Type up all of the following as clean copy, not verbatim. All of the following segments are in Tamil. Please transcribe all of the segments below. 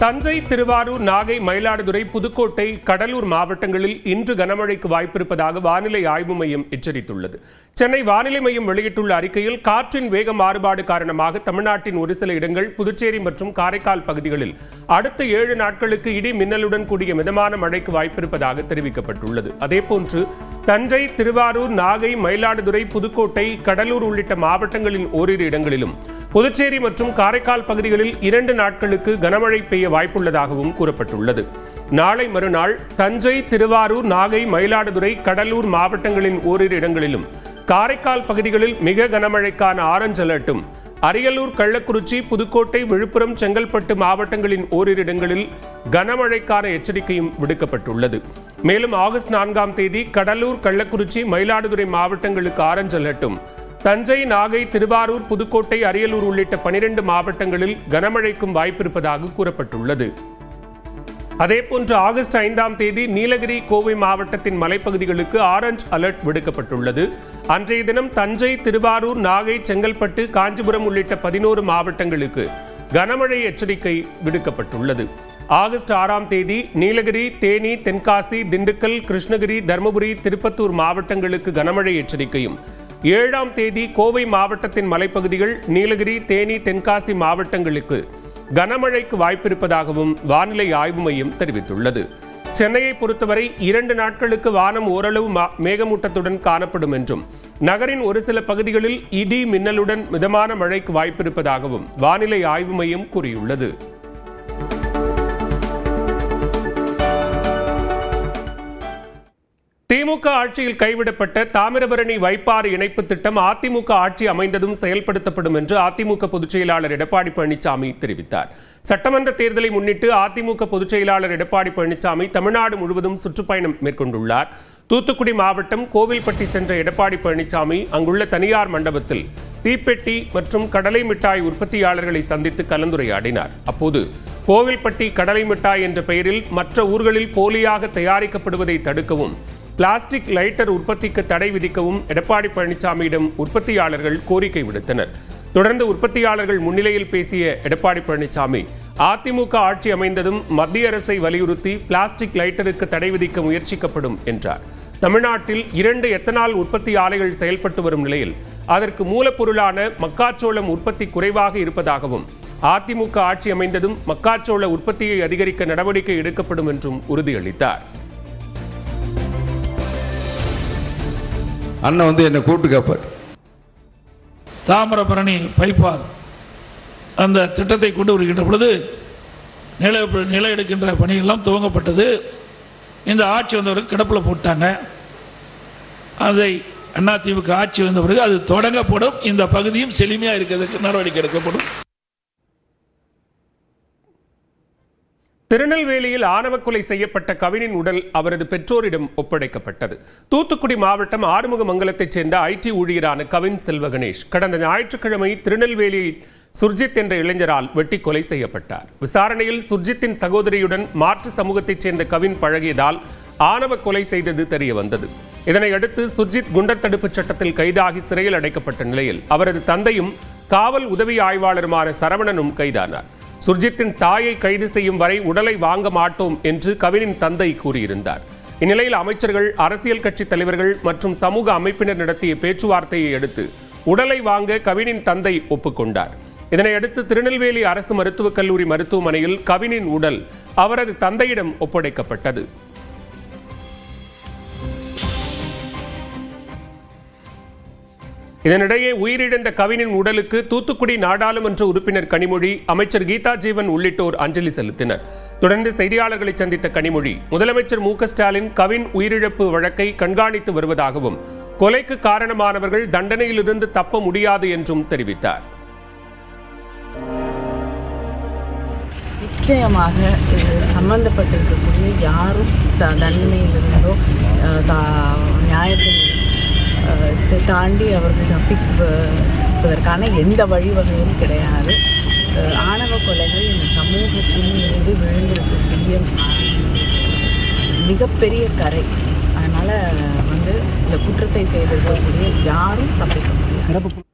தஞ்சை, திருவாரூர், நாகை, மயிலாடுதுறை, புதுக்கோட்டை, கடலூர் மாவட்டங்களில் இன்று கனமழைக்கு வாய்ப்பிருப்பதாக வானிலை ஆய்வு மையம் எச்சரித்துள்ளது. சென்னை வானிலை மையம் வெளியிட்டுள்ள அறிக்கையில் காற்றின் வேக மாறுபாடு காரணமாக தமிழ்நாட்டின் ஒரு சில இடங்கள், புதுச்சேரி மற்றும் காரைக்கால் பகுதிகளில் அடுத்த 7 நாட்களுக்கு இடி மின்னலுடன் கூடிய மிதமான மழைக்கு வாய்ப்பிருப்பதாக தெரிவிக்கப்பட்டுள்ளது. அதேபோன்று தஞ்சை, திருவாரூர், நாகை, மயிலாடுதுறை, புதுக்கோட்டை, கடலூர் உள்ளிட்ட மாவட்டங்களின் ஓரிரு இடங்களிலும், புதுச்சேரி மற்றும் காரைக்கால் பகுதிகளில் 2 நாட்களுக்கு கனமழை பெய்ய வாய்ப்புள்ளதாகவும் கூறப்பட்டுள்ளது. நாளை மறுநாள் தஞ்சை, திருவாரூர், நாகை, மயிலாடுதுறை, கடலூர் மாவட்டங்களின் ஓரிரு இடங்களிலும், காரைக்கால் பகுதிகளில் மிக கனமழைக்கான ஆரஞ்சு அலர்ட்டும், அரியலூர், கள்ளக்குறிச்சி, புதுக்கோட்டை, விழுப்புரம், செங்கல்பட்டு மாவட்டங்களின் ஓரிரு இடங்களில் கனமழைக்கான எச்சரிக்கையும் விடுக்கப்பட்டுள்ளது. மேலும் ஆகஸ்ட் 4ஆம் தேதி கடலூர், கள்ளக்குறிச்சி, மயிலாடுதுறை மாவட்டங்களுக்கு ஆரஞ்சு அலர்ட்டும், தஞ்சை, நாகை, திருவாரூர், புதுக்கோட்டை, அரியலூர் உள்ளிட்ட 12 மாவட்டங்களில் கனமழைக்கும் வாய்ப்பிருப்பதாக கூறப்பட்டுள்ளது. அதேபோன்று ஆகஸ்ட் 5ஆம் தேதி நீலகிரி, கோவை மாவட்டத்தின் மலைப்பகுதிகளுக்கு ஆரஞ்சு அலர்ட் விடுக்கப்பட்டுள்ளது. அன்றைய தினம் தஞ்சை, திருவாரூர், நாகை, செங்கல்பட்டு, காஞ்சிபுரம் உள்ளிட்ட 11 மாவட்டங்களுக்கு கனமழை எச்சரிக்கை விடுக்கப்பட்டுள்ளது. ஆகஸ்ட் 6ஆம் தேதி நீலகிரி, தேனி, தென்காசி, திண்டுக்கல், கிருஷ்ணகிரி, தருமபுரி, திருப்பத்தூர் மாவட்டங்களுக்கு கனமழை எச்சரிக்கையும், 7ஆம் தேதி கோவை மாவட்டத்தின் மலைப்பகுதிகள், நீலகிரி, தேனி, தென்காசி மாவட்டங்களுக்கு கனமழைக்கு வாய்ப்பிருப்பதாகவும் வானிலை ஆய்வு மையம் தெரிவித்துள்ளது. சென்னையை பொறுத்தவரை 2 நாட்களுக்கு வானம் ஓரளவு மேகமூட்டத்துடன் காணப்படும் என்றும், நகரின் ஒரு சில பகுதிகளில் இடி மின்னலுடன் மிதமான மழைக்கு வாய்ப்பிருப்பதாகவும் வானிலை ஆய்வு மையம் கூறியுள்ளது. திமுக ஆட்சியில் கைவிடப்பட்ட தாமிரபரணி வைப்பாறு இணைப்பு திட்டம் அதிமுக ஆட்சி அமைந்ததும் செயல்படுத்தப்படும் என்று அதிமுக பொதுச் செயலாளர் எடப்பாடி பழனிசாமி தெரிவித்தார். சட்டமன்ற தேர்தலை முன்னிட்டு அதிமுக பொதுச் செயலாளர் எடப்பாடி பழனிசாமி தமிழ்நாடு முழுவதும் சுற்றுப்பயணம் மேற்கொண்டுள்ளார். தூத்துக்குடி மாவட்டம் கோவில்பட்டி சென்ற எடப்பாடி பழனிசாமி அங்குள்ள தனியார் மண்டபத்தில் தீப்பெட்டி மற்றும் கடலை மிட்டாய் உற்பத்தியாளர்களை சந்தித்து கலந்துரையாடினார். அப்போது கோவில்பட்டி கடலை மிட்டாய் என்ற பெயரில் மற்ற ஊர்களில் போலியாக தயாரிக்கப்படுவதை தடுக்கவும், பிளாஸ்டிக் லைட்டர் உற்பத்திக்கு தடை விதிக்கவும் எடப்பாடி பழனிசாமியிடம் உற்பத்தியாளர்கள் கோரிக்கை விடுத்தனர். தொடர்ந்து உற்பத்தியாளர்கள் முன்னிலையில் பேசிய எடப்பாடி பழனிசாமி, அதிமுக ஆட்சி அமைந்ததும் மத்திய அரசை வலியுறுத்தி பிளாஸ்டிக் லைட்டருக்கு தடை விதிக்க முயற்சிக்கப்படும் என்றார். தமிழ்நாட்டில் 2 எத்தனால் உற்பத்தி ஆலைகள் செயல்பட்டு வரும் நிலையில் அதற்கு மூலப்பொருளான மக்காச்சோளம் உற்பத்தி குறைவாக இருப்பதாகவும், அதிமுக ஆட்சி அமைந்ததும் மக்காச்சோள உற்பத்தியை அதிகரிக்க நடவடிக்கை எடுக்கப்படும் என்றும் உறுதியளித்தார். அண்ணன் என்னை கூட்டு கேப்பார். தாமிரபரணி பைப்பார் அந்த திட்டத்தை கொண்டு வருகின்ற பொழுது நில எடுக்கின்ற பணியெல்லாம் துவங்கப்பட்டது. இந்த ஆட்சி வந்தவருக்கு கிடப்பில் போட்டாங்க. அதை அதிமுக ஆட்சி வந்த பிறகு அது தொடங்கப்படும். இந்த பகுதியும் செழுமையா இருக்கிறதுக்கு நடவடிக்கை எடுக்கப்படும். திருநெல்வேலியில் ஆணவ கொலை செய்யப்பட்ட கவினின் உடல் அவரது பெற்றோரிடம் ஒப்படைக்கப்பட்டது. தூத்துக்குடி மாவட்டம் ஆறுமுகமங்கலத்தைச் சேர்ந்த ஐடி ஊழியரான கவின் செல்வ கணேஷ் கடந்த ஞாயிற்றுக்கிழமை திருநெல்வேலியில் சுர்ஜித் என்ற இளைஞரால் வெட்டி கொலை செய்யப்பட்டார். விசாரணையில் சுர்ஜித்தின் சகோதரியுடன் மாற்று சமூகத்தைச் சேர்ந்த கவின் பழகியதால் ஆணவ கொலை செய்தது தெரிய வந்தது. இதனையடுத்து சுர்ஜித் குண்டர் தடுப்பு சட்டத்தில் கைதாகி சிறையில் அடைக்கப்பட்ட நிலையில் அவரது தந்தையும் காவல் உதவி ஆய்வாளருமான சரவணனும் கைதானார். சுர்ஜித்தின் தாயை கைது செய்யும் வரை உடலை வாங்க மாட்டோம் என்று கவினின் தந்தை கூறியிருந்தார். இந்நிலையில் அமைச்சர்கள், அரசியல் கட்சி தலைவர்கள் மற்றும் சமூக அமைப்பினர் நடத்திய பேச்சுவார்த்தையை அடுத்து உடலை வாங்க கவினின் தந்தை ஒப்புக்கொண்டார். இதனையடுத்து திருநெல்வேலி அரசு மருத்துவக் கல்லூரி மருத்துவமனையில் கவினின் உடல் அவரது தந்தையிடம் ஒப்படைக்கப்பட்டது. இதனிடையே உயிரிழந்த கவினின் உடலுக்கு தூத்துக்குடி நாடாளுமன்ற உறுப்பினர் கனிமொழி, அமைச்சர் கீதா ஜீவன் உள்ளிட்டோர் அஞ்சலி செலுத்தினர். தொடர்ந்து செய்தியாளர்களை சந்தித்த கனிமொழி, முதலமைச்சர் மு.க.ஸ்டாலின் கவின் உயிரிழப்பு வழக்கை கண்காணித்து வருவதாகவும், கொலைக்கு காரணமானவர்கள் தண்டனையிலிருந்து தப்ப முடியாது என்றும் தெரிவித்தார். நிச்சயமாக சம்பந்தப்பட்டிருக்கக்கூடிய யாரும் தண்டனையிலிருந்தோ நியாயத்தின் தாண்டி அவர்கள் தப்பிப்பதற்கான எந்த வழிவகையும் கிடையாது. ஆணவ கொலைகள் இந்த சமூகத்தின் மீது விழுந்திருக்கக்கூடிய மிகப்பெரிய கரை. அதனால் இந்த குற்றத்தை செய்திருக்கக்கூடிய யாரும் தப்பிக்க முடியும்.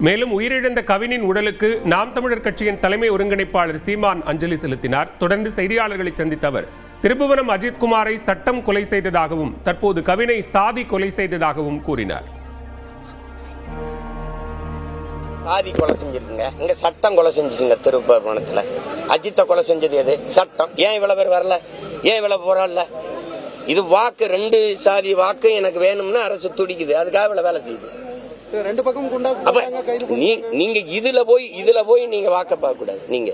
மேலும் உயிரிழந்த கவினின் உடலுக்கு நாம் தமிழர் கட்சியின் தலைமை ஒருங்கிணைப்பாளர் சீமான் அஞ்சலி செலுத்தினார். தொடர்ந்து செய்தியாளர்களை சந்தித்த அவர் திருப்புவனம் அஜித்குமாரை சட்டம் கொலை செய்ததாகவும் தற்போது கவினை சாதி கொலை செய்ததாகவும் கூறினார். சாதி கொலை செஞ்சிருக்குங்க, இங்க சட்டம் கொலை செஞ்சுருங்க. திருப்புவனத்துல அஜித்தை கொலை செஞ்சது எது? சட்டம். ஏன் இவ்வளவு பேர் வரல? ஏன் இவ்வளவு போராடல? இது வாக்கு, 2 சாதி வாக்கு எனக்கு வேணும்னு அரசு துடிக்குது, அதுக்காக இவ்வளவு வேலை செய்யுது. நீங்க இதுல போய் நீங்க வாக்க பார்க்க கூடாது. நீங்க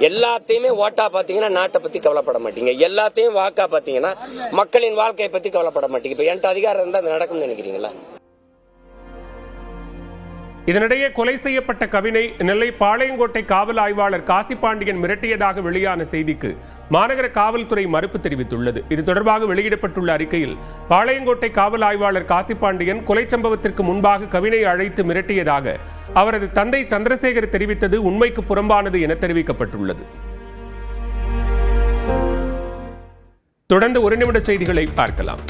எல்லாத்தையுமே ஓட்டா பாத்தீங்கன்னா நாட்டை பத்தி கவலைப்பட மாட்டீங்க, எல்லாத்தையும் வாக்கா பாத்தீங்கன்னா மக்களின் வாழ்க்கையை பத்தி கவலைப்பட மாட்டீங்க. இப்ப என்கிட்ட அதிகாரம் இருந்தா அது நடக்கும்னு நினைக்கிறீங்களா? இதனிடையே கொலை செய்யப்பட்ட கவினை நெல்லை பாளையங்கோட்டை காவல் ஆய்வாளர் காசிபாண்டியன் மிரட்டியதாக வெளியான செய்திக்கு மாநகர காவல்துறை மறுப்பு தெரிவித்துள்ளது. இது தொடர்பாக வெளியிடப்பட்டுள்ள அறிக்கையில் பாளையங்கோட்டை காவல் ஆய்வாளர் காசிபாண்டியன் கொலை சம்பவத்திற்கு முன்பாக கவினை அழைத்து மிரட்டியதாக அவரது தந்தை சந்திரசேகர் தெரிவித்தது உண்மைக்கு புறம்பானது என தெரிவிக்கப்பட்டுள்ளது. தொடர்ந்து 1 நிமிட செய்திகளை பார்க்கலாம்.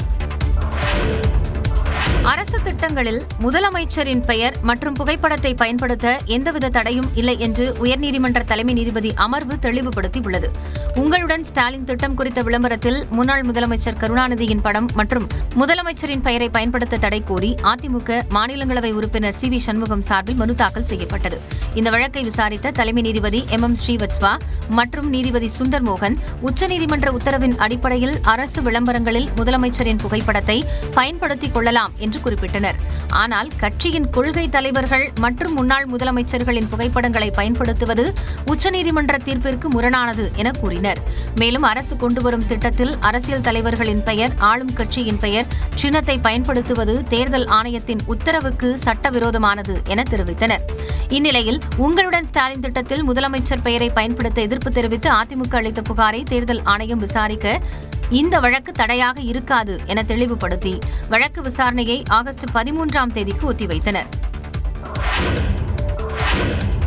அரசு திட்டங்களில் முதலமைச்சரின் பெயர் மற்றும் புகைப்படத்தை பயன்படுத்த எந்தவித தடையும் இல்லை என்று உயர்நீதிமன்ற தலைமை நீதிபதி அமர்வு தெளிவுபடுத்தியுள்ளது. உங்களுடன் ஸ்டாலின் திட்டம் குறித்த விளம்பரத்தில் முன்னாள் முதலமைச்சர் கருணாநிதியின் படம் மற்றும் முதலமைச்சரின் பெயரை பயன்படுத்த தடை கோரி அதிமுக மாநிலங்களவை உறுப்பினர் சி வி சண்முகம் சார்பில் மனு தாக்கல் செய்யப்பட்டது. இந்த வழக்கை விசாரித்த தலைமை நீதிபதி MM ஸ்ரீவத்ஸ்வா மற்றும் நீதிபதி சுந்தர் மோகன் உச்சநீதிமன்ற உத்தரவின் அடிப்படையில் அரசு விளம்பரங்களில் முதலமைச்சரின் புகைப்படத்தை பயன்படுத்திக் கொள்ளலாம் என்று குறிப்பிட்டனர். ஆனால் கட்சியின் கொள்கை தலைவர்கள் மற்றும் முன்னாள் முதலமைச்சர்களின் புகைப்படங்களை பயன்படுத்துவது உச்சநீதிமன்ற தீர்ப்பிற்கு முரணானது என கூறினர். மேலும் அரசு கொண்டுவரும் திட்டத்தில் அரசியல் தலைவர்களின் பெயர், ஆளும் கட்சியின் பெயர், சின்னத்தை பயன்படுத்துவது தேர்தல் ஆணையத்தின் உத்தரவுக்கு சட்டவிரோதமானது என தெரிவித்தனர். இந்நிலையில் உங்களுடன் ஸ்டாலின் திட்டத்தில் முதலமைச்சர் பெயரை பயன்படுத்த எதிர்ப்பு தெரிவித்து அதிமுக அளித்த புகாரை தேர்தல் ஆணையம் விசாரிக்க இந்த வழக்கு தடையாக இருக்காது என தெளிவுபடுத்தி வழக்கு விசாரணையை ஆகஸ்ட் 13ஆம் தேதிக்கு ஒத்திவைத்தனர்.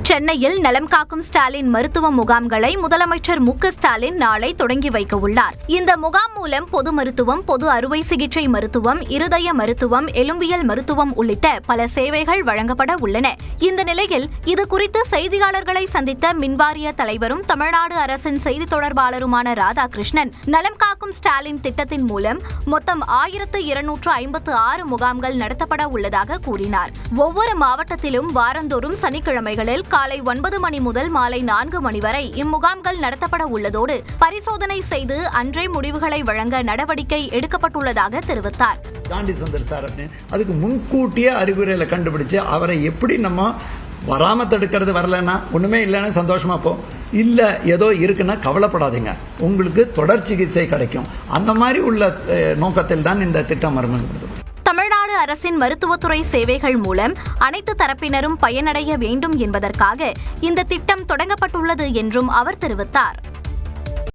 சென்னையில் நலம் காக்கும் ஸ்டாலின் மருத்துவ முகாம்களை முதலமைச்சர் மு.க. ஸ்டாலின் நாளை தொடங்கி வைக்க உள்ளார். இந்த முகாம் மூலம் பொது மருத்துவம், பொது அறுவை சிகிச்சை மருத்துவம், இருதய மருத்துவம், எலும்பியல் மருத்துவம் உள்ளிட்ட பல சேவைகள் வழங்கப்பட உள்ளன. இந்த நிலையில் இதுகுறித்து செய்தியாளர்களை சந்தித்த மின்வாரிய தலைவரும் தமிழ்நாடு அரசின் செய்தி தொடர்பாளருமான ராதாகிருஷ்ணன், நலம் காக்கும் ஸ்டாலின் திட்டத்தின் மூலம் மொத்தம் 1256 முகாம்கள் நடத்தப்பட உள்ளதாக கூறினார். ஒவ்வொரு மாவட்டத்திலும் வாரந்தோறும் சனிக்கிழமைகளில் காலை 9 மணி முதல் மாலை 4 மணி வரை இம்முகாம்கள் நடத்தப்பட உள்ளதோடு பரிசோதனை செய்து அன்றே முடிவுகளை வழங்க நடவடிக்கை எடுக்கப்பட்டுள்ளதாக தெரிவித்தார். அதுக்கு முன்கூட்டியே அறிகுறிகளை கண்டுபிடிச்சு அவரை எப்படி நம்ம வராம தடுக்கிறது, வரலன்னா ஒண்ணுமே இல்லைன்னா சந்தோஷமா போ, இல்ல ஏதோ இருக்குன்னா கவலைப்படாதீங்க, உங்களுக்கு தொடர் சிகிச்சை கிடைக்கும். அந்த மாதிரி உள்ள நோக்கத்தில் தான் இந்த திட்டம் வருகிறது. தமிழ்நாடு அரசின் மருத்துவத்துறை சேவைகள் மூலம் அனைத்து தரப்பினரும் பயனடைய வேண்டும் என்பதற்காக இந்த திட்டம் தொடங்கப்பட்டுள்ளது என்றும் அவர் தெரிவித்தார்.